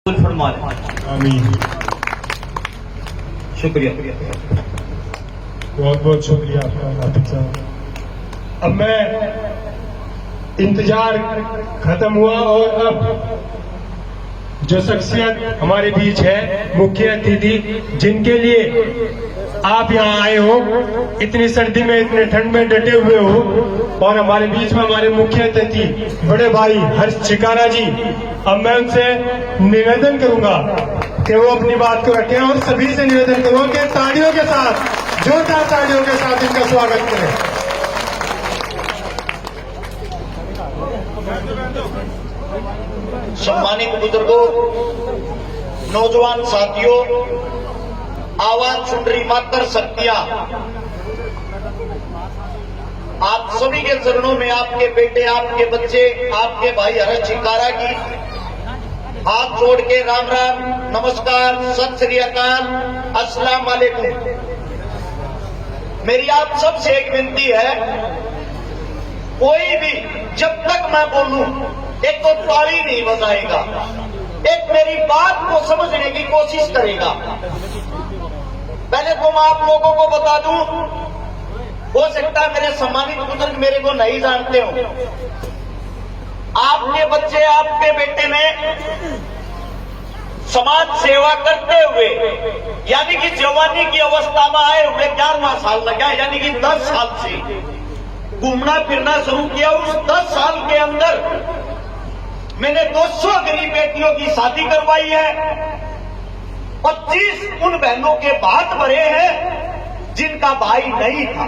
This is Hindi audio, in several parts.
फरमा लें। आमीन। शुक्रिया। बहुत बहुत शुक्रिया आपका नातिक साहब। अब मैं इंतजार खत्म हुआ और अब जो शख्सियत हमारे बीच है, मुख्य अतिथि, जिनके लिए आप यहाँ आए हो, इतनी सर्दी में इतने ठंड में डटे हुए हो, और हमारे बीच में हमारे मुख्य अतिथि बड़े भाई हर्ष चिकारा जी। अब मैं उनसे निवेदन करूंगा कि वो अपनी बात को रखें और सभी से निवेदन करूंगा कि तालियों के साथ, जोरदार तालियों के साथ इनका स्वागत करें। सम्मानित बुजुर्गों, नौजवान साथियों, आवाज सुन रही मातर शक्तियां, आप सभी के चरणों में आपके बेटे, आपके बच्चे, आपके भाई हर्ष चिकारा की हाथ जोड़ के राम राम, नमस्कार, सत श्री अकाल, अस्सलाम वालेकुम। मेरी आप सबसे एक विनती है, कोई भी जब तक मैं बोलूं एक तो ताली नहीं बजाएगा, एक मेरी बात को समझने की कोशिश करेगा। पहले तो मैं आप लोगों को बता दूं, हो सकता है मेरे सम्मानित बुजुर्ग मेरे को नहीं जानते हो, आपके बच्चे, आपके बेटे ने समाज सेवा करते हुए, यानी कि जवानी की अवस्था में आए हुए 11वां साल लगा, यानी कि 10 साल से घूमना फिरना शुरू किया। उस 10 साल के अंदर मैंने 200 गरीब बेटियों की शादी करवाई है, 25 उन बहनों के भात भरे हैं जिनका भाई नहीं था,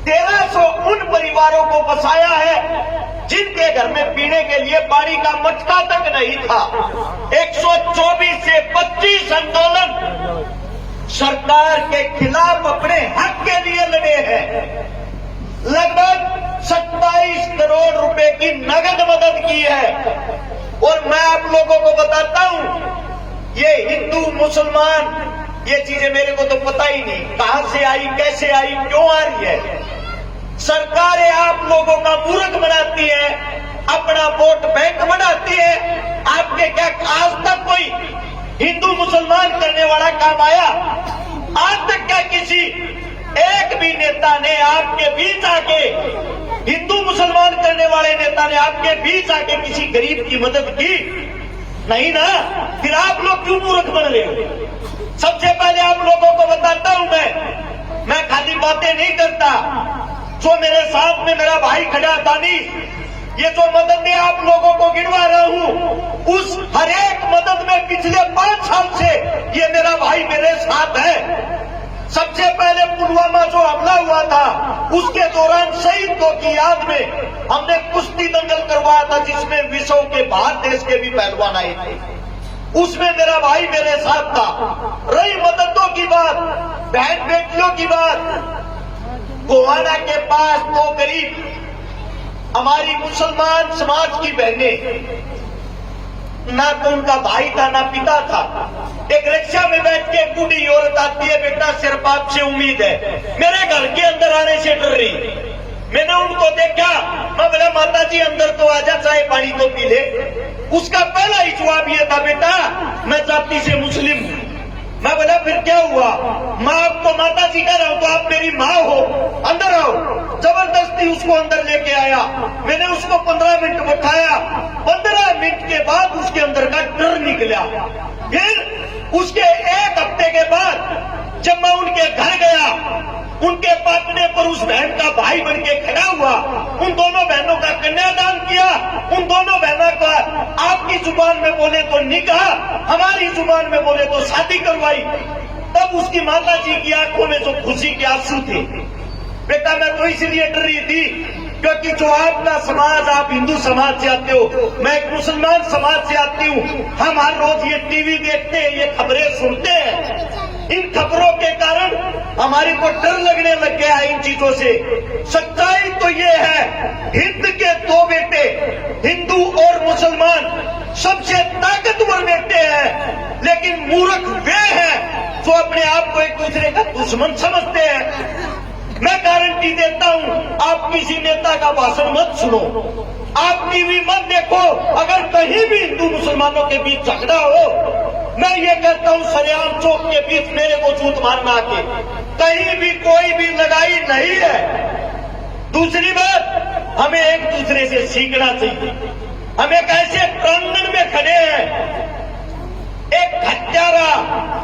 1300 उन परिवारों को बसाया है जिनके घर में पीने के लिए पानी का मटका तक नहीं था। 124 से 25 आंदोलन सरकार के खिलाफ अपने हक के लिए लड़े हैं। लगभग 27 करोड़ रुपए की नगद मदद की है। और मैं आप लोगों को बताता हूं, ये हिंदू मुसलमान ये चीजें मेरे को तो पता ही नहीं कहां से आई, कैसे आई, क्यों आ रही है। सरकारें आप लोगों का मूर्ख बनाती है, अपना वोट बैंक बनाती है। आपके क्या आज तक कोई हिंदू मुसलमान करने वाला काम आया? आज तक क्या किसी एक भी नेता ने आपके बीच आके, हिंदू मुसलमान करने वाले नेता ने आपके बीच आके किसी गरीब की मदद की? नहीं ना। फिर आप लोग क्यों मूर्ख बन रहे हो? सबसे पहले आप लोगों को बताता हूं, मैं खाली बातें नहीं करता। जो मेरे साथ में मेरा भाई खड़ा दानी, ये जो मददें आप लोगों को गिनवा रहा हूं, उस हर एक मदद में पिछले 5 साल से ये मेरा भाई मेरे साथ है। सबसे पहले पुलवामा जो हमला हुआ था, उसके दौरान शहीदों की याद में हमने कुश्ती दंगल करवाया था, जिसमें विश्व के बाहर देश के भी पहलवान आए थे। उसमें मेरा भाई मेरे साथ था। रही मददों की बात, बहन बेटियों की बात, गोवाना के पास 2 गरीब हमारी मुसलमान समाज की बहनें, ना तो उनका भाई था ना पिता था। एक रिक्शा में बैठ के बूढ़ी औरत आती है, बेटा सिर्फ आपसे उम्मीद है, मेरे घर के अंदर आने से डर रही। मैंने उनको देखा, मैं बोला माता जी अंदर तो आजा, चाय पानी तो पी ले। उसका पहला ही जवाब ये था, बेटा मैं जाति से मुस्लिम हूं। मैं बोला फिर क्या हुआ? मैं आपको माता जी कह रहा हूं तो आप मेरी माँ हो, अंदर आओ। जबरदस्ती उसको अंदर लेके आया। मैंने उसको 15 मिनट बैठाया। 15 मिनट के बाद उसके अंदर का डर निकला। फिर उसके 1 हफ्ते के बाद जब मैं उनके घर गया, उनके पाटने पर उस बहन का भाई बन के खड़ा हुआ, उन दोनों बहनों का कन्यादान किया। उन दोनों बहनों का आपकी जुबान में बोले तो निकाह, हमारी जुबान में बोले तो शादी करवाई। तब उसकी माता जी की आंखों में जो खुशी के आंसू थे। बेटा मैं तो इसलिए डर रही थी क्योंकि जो आपका समाज, आप हिंदू समाज से आते हो, मैं एक मुसलमान समाज से आती हूँ। हम हर रोज ये टीवी देखते हैं, ये खबरें सुनते हैं। इन खबरों के कारण हमारे को डर लगने लग गया है इन चीजों से। सच्चाई तो ये है, हिंद के 2 बेटे, हिंदू और मुसलमान सबसे ताकतवर बेटे हैं, लेकिन मूर्ख वे हैं जो अपने आप को एक दूसरे का दुश्मन समझते हैं। मैं गारंटी देता हूं, आप किसी नेता का भाषण मत सुनो, आप टीवी मत देखो, अगर कहीं भी हिंदू मुसलमानों के बीच झगड़ा हो, मैं ये कहता हूं सरेआम चौक के बीच मेरे को जूत मारना आके, कहीं भी कोई भी लड़ाई नहीं है। दूसरी बात, हमें एक दूसरे से सीखना चाहिए। हम एक ऐसे प्रांगण में खड़े हैं, एक हत्यारा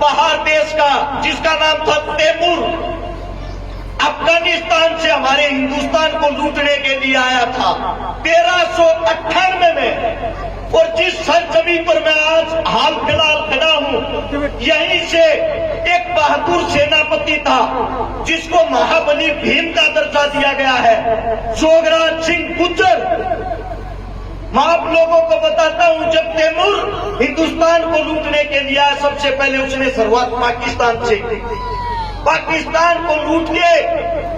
पहाड़ देश का जिसका नाम था तैमूर, अफगानिस्तान से हमारे हिंदुस्तान को लूटने के लिए आया था 1398 में। और जिस सरजमी पर मैं आज हाल फिलहाल खड़ा हूं, यहीं से एक बहादुर सेनापति था जिसको महाबली भीम का दर्जा दिया गया है, जोगराज सिंह गुज्जर। मैं आप लोगों को बताता हूं, जब तैमूर हिंदुस्तान को लूटने के लिए आया, सबसे पहले उसने शुरुआत पाकिस्तान से की। पाकिस्तान को लूट के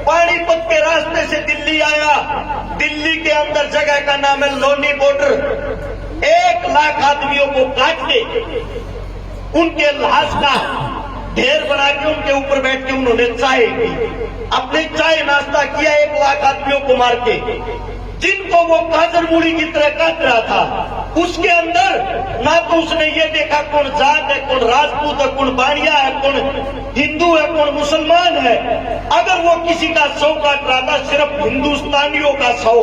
पानीपत के रास्ते से दिल्ली आया। दिल्ली के अंदर जगह का नाम है लोनी बॉर्डर। 1 लाख आदमियों को काट के उनके लाश का ढेर बना के उनके ऊपर बैठ के उन्होंने चाय पी, अपने चाय नाश्ता किया 1 लाख आदमियों को मार के, जिनको वो गाजर मूली की तरह काट रहा था। उसके अंदर ना तो उसने ये देखा कौन जाट है, कौन राजपूत है, कौन बानिया है, कौन हिंदू है, कौन मुसलमान है। अगर वो किसी का शव काट रहा था, सिर्फ हिंदुस्तानियों का शव।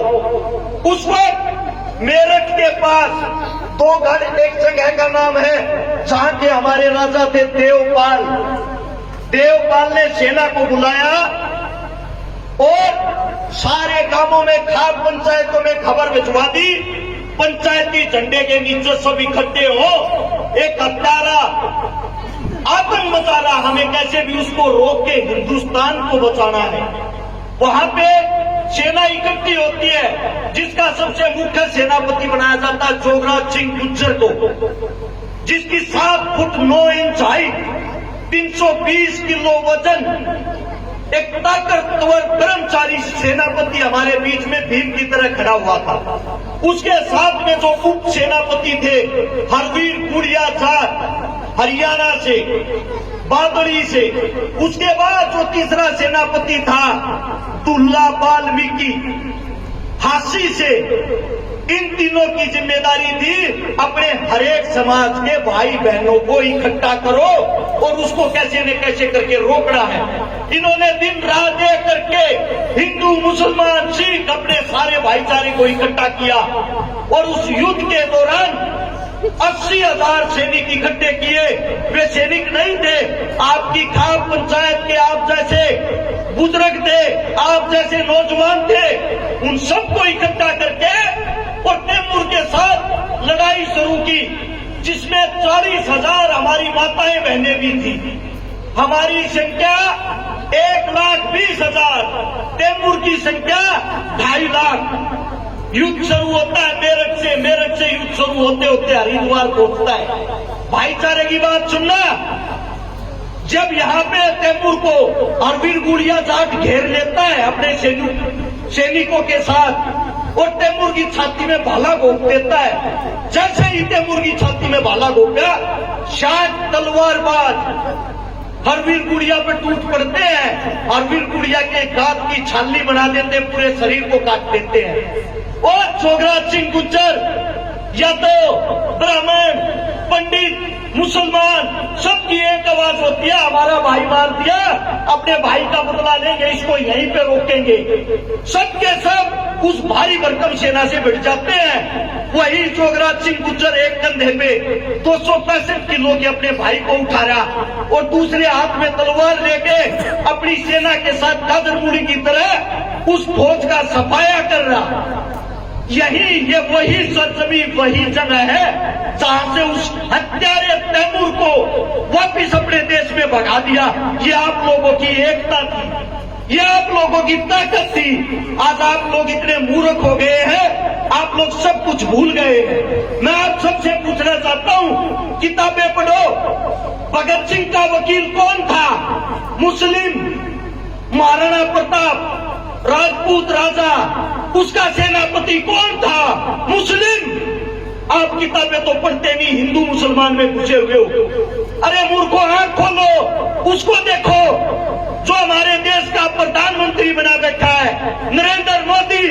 उस वक्त मेरठ के पास 2 गढ़, एक जगह का नाम है जहां के हमारे राजा थे देवपाल। देवपाल ने सेना को बुलाया और सारे गांवों में, खाप पंचायतों में खबर भिजवा दी, पंचायती झंडे के नीचे सब इकट्ठे हो, एक हत्यारा आतंक मचा रहा, हमें कैसे भी उसको रोक के हिंदुस्तान को बचाना है। वहां पे सेना इकट्ठी होती है, जिसका सबसे मुख्य सेनापति बनाया जाता है जोगराज सिंह गुज्जर को, जिसकी 7 फुट 9 इंच हाइट, 320 किलो वजन, एक ताकतवर कर्मचारी सेनापति हमारे बीच में भीम की तरह खड़ा हुआ था। उसके साथ में जो उप सेनापति थे, हरवीर गुड़िया जाट हरियाणा से, बादड़ी से। उसके बाद जो तीसरा सेनापति था दुल्ला वाल्मीकि हासी से। इन तीनों की जिम्मेदारी थी अपने हरेक समाज के भाई बहनों को इकट्ठा करो और उसको कैसे न कैसे करके रोकना है। इन्होंने दिन रात एक करके हिंदू मुसलमान सिख अपने सारे भाईचारे को इकट्ठा किया और उस युद्ध के दौरान 80,000 सैनिक इकट्ठे किए। वे सैनिक नहीं थे, आपकी खाप पंचायत के आप जैसे बुजुर्ग थे, आप जैसे नौजवान थे, उन सबको इकट्ठा करके और तैमूर के साथ लड़ाई शुरू की, जिसमें 40,000 हमारी माताएं बहनें भी थी। हमारी संख्या 1,20,000, तैमूर की संख्या 2.5 लाख। युद्ध शुरू होता है मेरठ से युद्ध शुरू होते होते हरिद्वार पहुंचता है। भाईचारे की बात सुनना, जब यहाँ पे तैमूर को हरवीर गुड़िया जाट घेर लेता है अपने सैनिकों के साथ और तैमूर की छाती में भाला घोंप देता है। जैसे ही तैमूर की छाती में भाला घोंपा, 60 तलवारबाज हरवीर गुड़िया पे टूट पड़ते हैं। हरवीर गुड़िया के गात की छालनी बना देते, पूरे शरीर को काट देते हैं। और जोगराज सिंह गुज्जर, यादव, ब्राह्मण, पंडित, मुसलमान, सबकी एक आवाज होती है, हमारा भाई मार दिया, अपने भाई का बदला लेंगे, इसको यहीं पे रोकेंगे। सबके सब उस भारी भरकम सेना से भिड़ जाते हैं। वही जोगराज सिंह गुज्जर एक कंधे पे 265 किलो के अपने भाई को उठा रहा और दूसरे हाथ में तलवार लेके अपनी सेना के साथ गाजर मूली की तरह उस फौज का सफाया कर रहा। यही ये वही सरजमी, वही जगह है जहां से उस हत्यारे तैमूर को वापिस अपने देश में भगा दिया। ये आप लोगों की एकता थी, ये आप लोगों की ताकत थी। आज आप लोग इतने मूर्ख हो गए हैं, आप लोग सब कुछ भूल गए हैं। मैं आप सबसे पूछना चाहता हूं, किताबें पढ़ो। भगत सिंह का वकील कौन था? मुस्लिम। महाराणा प्रताप राजपूत राजा, उसका सेनापति कौन था? मुस्लिम। आप किताबें तो पढ़ते नहीं, हिंदू मुसलमान में घुसे हुए हो। अरे मूर्खों, आंख खोलो, उसको देखो जो हमारे देश का प्रधानमंत्री बना बैठा है, नरेंद्र मोदी।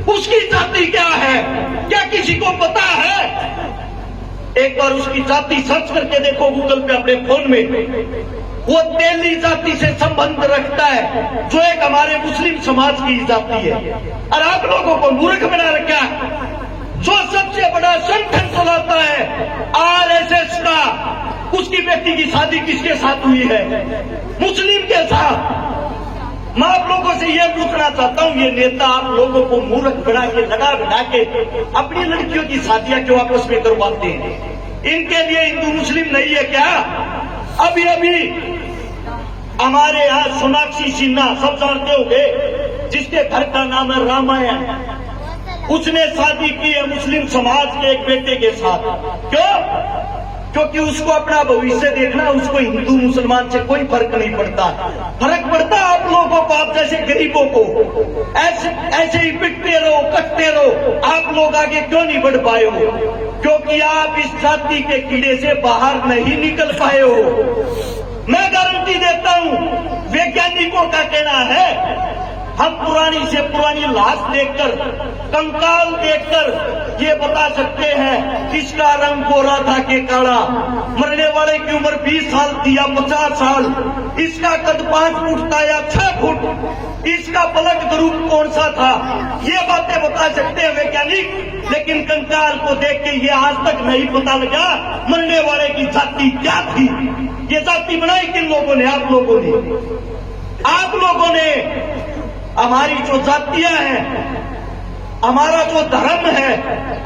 उसकी जाति क्या है, क्या किसी को पता है? एक बार उसकी जाति सर्च करके देखो गूगल पे अपने फोन में। वो तेली जाति से संबंध रखता है, जो एक हमारे मुस्लिम समाज की जाति है। और आप लोगों को मूर्ख बना रखा है। जो सबसे बड़ा संगठन चलाता है आरएसएस का, उसकी बेटी की शादी किसके साथ हुई है? मुस्लिम के साथ। मैं आप लोगों से यह पूछना चाहता हूं, ये नेता आप लोगों को मूर्ख बना के लगा बिठा के अपनी लड़कियों की शादियां क्यों आपस में करवाते हैं? इनके लिए हिंदू मुस्लिम नहीं है क्या? अभी अभी हमारे यहाँ सोनाक्षी सिन्हा, सब जानते होंगे, जिसके घर का नाम है रामायण, उसने शादी की है मुस्लिम समाज के एक बेटे के साथ। क्यों? क्योंकि उसको अपना भविष्य देखना, उसको हिंदू मुसलमान से कोई फर्क नहीं पड़ता। फर्क पड़ता आप लोगों को, आप जैसे गरीबों को। ऐसे ही पिटते रहो, कटते रहो, आप लोग आगे क्यों नहीं बढ़ पाए हो? क्योंकि आप इस जाति के कीड़े से बाहर नहीं निकल पाए हो। मैं गारंटी देता हूं, वैज्ञानिकों का कहना है, हम पुरानी से पुरानी लाश देखकर, कंकाल देखकर ये बता सकते हैं किसका रंग गोरा था कि काला। मरने वाले की उम्र 20 साल थी या 50 साल, इसका कद 5 फुट था या 6 फुट, इसका ब्लड ग्रुप कौन सा था, ये बातें बता सकते हैं वैज्ञानिक। लेकिन कंकाल को देख के ये आज तक नहीं पता लगा मरने वाले की जाति क्या थी। ये जाति बनाई किन लोगों ने? आप लोगों ने। आप लोगों ने। हमारी जो जातियां हैं, हमारा जो धर्म है,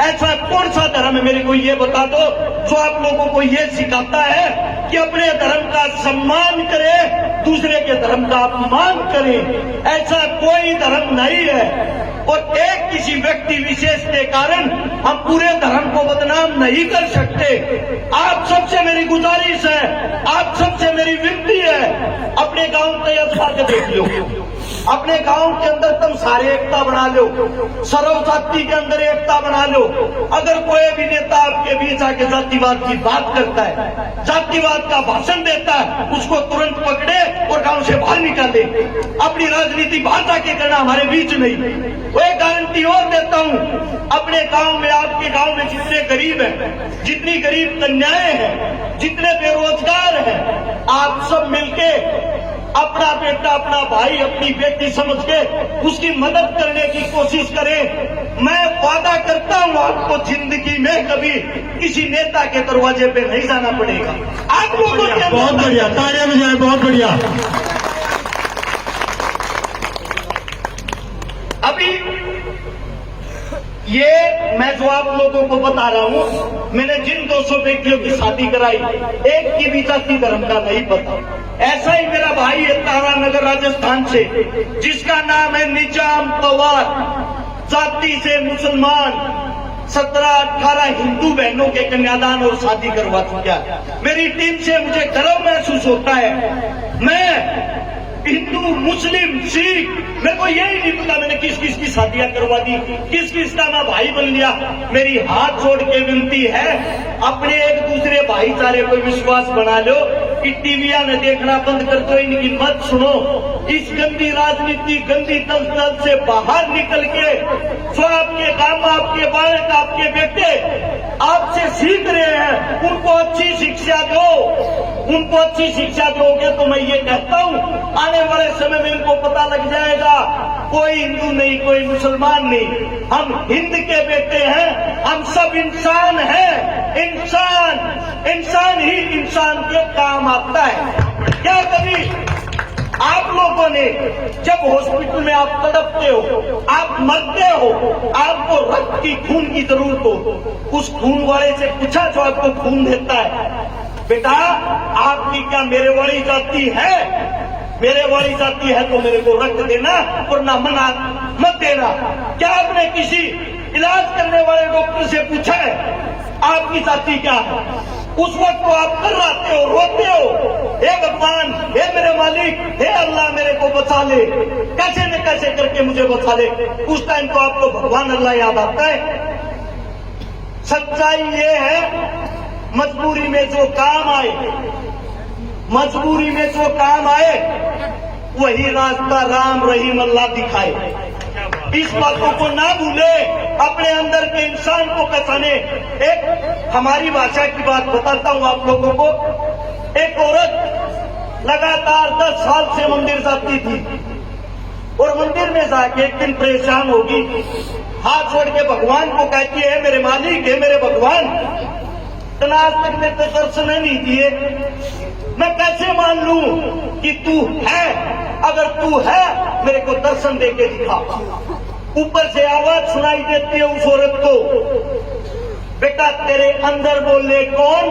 ऐसा कौन सा धर्म है मेरे को ये बता दो जो आप लोगों को ये सिखाता है कि अपने धर्म का सम्मान करे, दूसरे के धर्म का अपमान करे? ऐसा कोई धर्म नहीं है। और एक किसी व्यक्ति विशेष के कारण हम पूरे धर्म को बदनाम नहीं कर सकते। आप सबसे मेरी गुजारिश है, आप सबसे मेरी विनती है, अपने गांव को अजमा के देख लो। अपने गांव के अंदर तुम सारे एकता बना लो, सर्व जाति के अंदर एकता बना लो। अगर कोई भी नेता आपके बीच आके जातिवाद की बात करता है, जातिवाद का भाषण देता है, उसको तुरंत पकड़े और गांव से बाहर निकाले। अपनी राजनीति बाहर जाके करना, हमारे बीच नहीं। वो एक गारंटी और देता हूं, अपने गांव में, आपके गांव में जितने गरीब हैं, जितनी गरीब कन्याएं हैं, जितने बेरोजगार हैं, आप सब मिलके अपना बेटा, अपना भाई, अपनी बेटी समझ के उसकी मदद करने की कोशिश करें। मैं वादा करता हूं आपको जिंदगी में कभी किसी नेता के दरवाजे पे नहीं जाना पड़ेगा। आप लोगों के बहुत बढ़िया, तालियां बजाएं, बहुत बढ़िया। अभी ये मैं जो आप लोगों को बता रहा हूं, मैंने जिन 200 बेटियों की शादी कराई, एक की भी जाति धर्म का नहीं पता। ऐसा ही मेरा भाई है तारानगर राजस्थान से, जिसका नाम है निजाम पवार, जाति से मुसलमान, 17-18 हिंदू बहनों के कन्यादान और शादी करवा चुका है। मेरी टीम से मुझे गर्व महसूस होता है। मैं हिंदू, मुस्लिम, सिख, मेरे को यही नहीं पता मैंने किस किस की शादियां करवा दी, किस किस का मैं भाई बन लिया। मेरी हाथ जोड़ के विनती है, अपने एक दूसरे भाईचारे पर विश्वास बना लो कि टीवियां न देखना बंद कर दो, इनकी मत सुनो। इस गंदी राजनीति, गंदी दलदल से बाहर निकल के जो आपके काम, आपके बालक, आपके बेटे आपसे सीख रहे हैं, उनको अच्छी शिक्षा दो। उनको अच्छी शिक्षा दोगे तो मैं ये कहता हूं आने वाले समय में इनको पता लग जाएगा कोई हिंदू नहीं, कोई मुसलमान नहीं, हम हिंद के बेटे हैं, हम सब इंसान हैं। इंसान ही इंसान के काम आता है। क्या कभी आप लोगों ने जब हॉस्पिटल में आप तड़पते हो, आप मरते हो, आपको रक्त की, खून की जरूरत हो, उस खून वाले से पूछा जो आपको खून देता है, बेटा आपकी क्या मेरे वाली जाति है? मेरे वाली जाति है तो मेरे को रक्त देना, वरना मना मत देना। क्या आपने किसी इलाज करने वाले डॉक्टर से पूछा है आपकी जाति क्या है? उस वक्त तो आप कर्राते हो, रोते हो, हे भगवान, हे मेरे मालिक, हे अल्लाह मेरे को बचा ले, कैसे न कैसे करके मुझे बचा ले। उस टाइम तो आपको भगवान अल्लाह याद आता है। सच्चाई ये है, मजबूरी में जो काम आए, मजबूरी में जो काम आए, वही रास्ता राम रहीम अल्लाह दिखाए। इस बातों को ना भूले, अपने अंदर के इंसान को पहचाने। एक हमारी भाषा की बात बताता हूं आप लोगों को। एक औरत लगातार 10 साल से मंदिर जाती थी और मंदिर में जाके एक दिन परेशान होगी, हाथ जोड़ के भगवान को कहती है, मेरे मालिक है, मेरे भगवान, इतना आज तक मेरे को दर्शन नहीं दिए, मैं कैसे मान लूं कि तू है? अगर तू है मेरे को दर्शन दे के दिखा। ऊपर से आवाज सुनाई देती है उस औरत को, बेटा तेरे अंदर बोले कौन?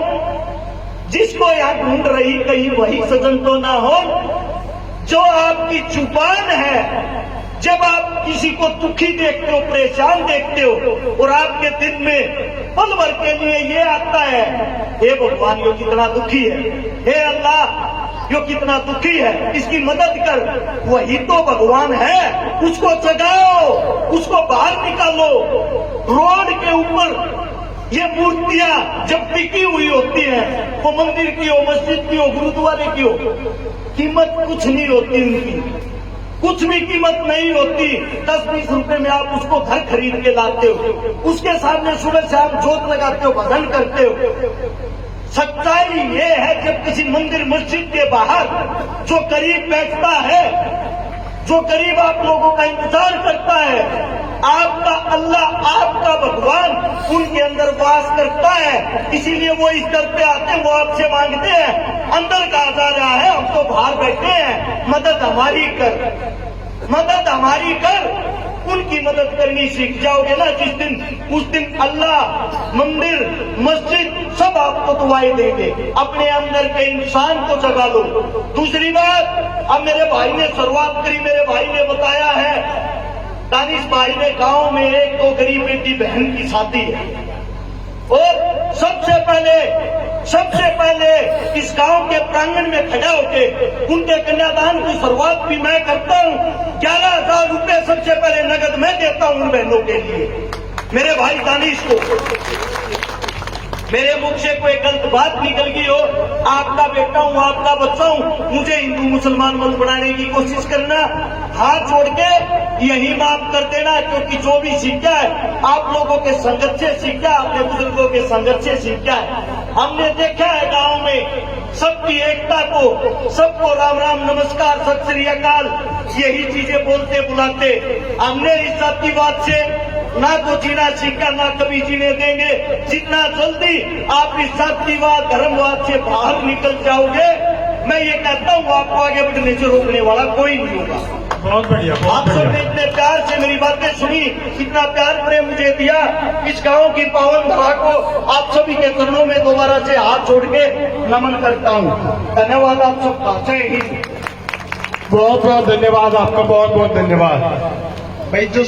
जिसको यहां ढूंढ रही कहीं वही सजन तो ना हो। जो आपकी जुबान है, जब आप किसी को दुखी देखते हो, परेशान देखते हो और आपके दिल में पल भर के लिए ये आता है, हे भगवान यो कितना दुखी है, हे अल्लाह यो कितना दुखी है, इसकी मदद कर, वही तो भगवान है। उसको जगाओ, उसको बाहर निकालो। रोड के ऊपर ये मूर्तियां जब टिकी हुई होती हैं, वो मंदिर की हो, मस्जिद की हो, गुरुद्वारे की हो, कीमत कुछ नहीं होती उनकी, कुछ भी कीमत नहीं होती। 10-20 रुपए में आप उसको घर खरीद के लाते हो, उसके सामने सुबह शाम जोत लगाते हो, भजन करते हो। सच्चाई ये है, जब किसी मंदिर मस्जिद के बाहर जो करीब बैठता है, जो करीब आप लोगों का इंतजार करता है, आपका अल्लाह, आपका भगवान उनके अंदर वास करता है। इसीलिए वो इस दर पे आते हैं, वो आपसे मांगते हैं, अंदर कहा जा रहा है, हम तो बाहर बैठे हैं, मदद हमारी कर, मदद हमारी कर। उनकी मदद करनी सीख जाओगे ना जिस दिन, उस दिन अल्लाह, मंदिर, मस्जिद सब आपको दुआएं देंगे। अपने अंदर के इंसान को जगा लो। दूसरी बात, अब मेरे भाई ने शुरुआत करी, मेरे भाई ने बताया है, दानिश भाई ने गांव में एक तो गरीब बेटी बहन की शादी है और सबसे पहले इस गांव के प्रांगण में खड़ा होके उनके कन्यादान की शुरुआत भी मैं करता हूं। 11,000 रुपए सबसे पहले नगद मैं देता हूं उन बहनों के लिए, मेरे भाई दानिश को। मेरे मुख से कोई गलत बात निकल गई हो, आपका बेटा हूं, आपका बच्चा हूं, मुझे हिंदू मुसलमान मत बनाने की कोशिश करना। हाथ जोड़ के यही माफ कर देना, क्योंकि जो भी सीखा है आप लोगों के संघर्ष से सीखा, अपने बुजुर्गों के संघर्ष से सीखा है। हमने देखा है गांव में सबकी एकता को, सबको राम राम नमस्कार सत श्री अकाल यही चीजें बोलते बुलाते। हमने इस जातिवाद से ना तो जीना सीखा, ना कभी जीने देंगे। जितना जल्दी आप इस जातिवाद धर्मवाद से बाहर निकल जाओगे, मैं ये कहता हूँ आपको आगे बढ़ने से रोकने वाला कोई नहीं होगा। बहुत बढ़िया, आप सबने इतने प्यार से मेरी बातें सुनी, इतना प्यार प्रेम मुझे दिया। इस गांव की पावन धरा को आप सभी के चरणों में दोबारा से हाथ जोड़ के नमन करता हूँ। धन्यवाद आप सबका। जय हिंद। बहुत बहुत धन्यवाद आपका, बहुत बहुत धन्यवाद भाई। जो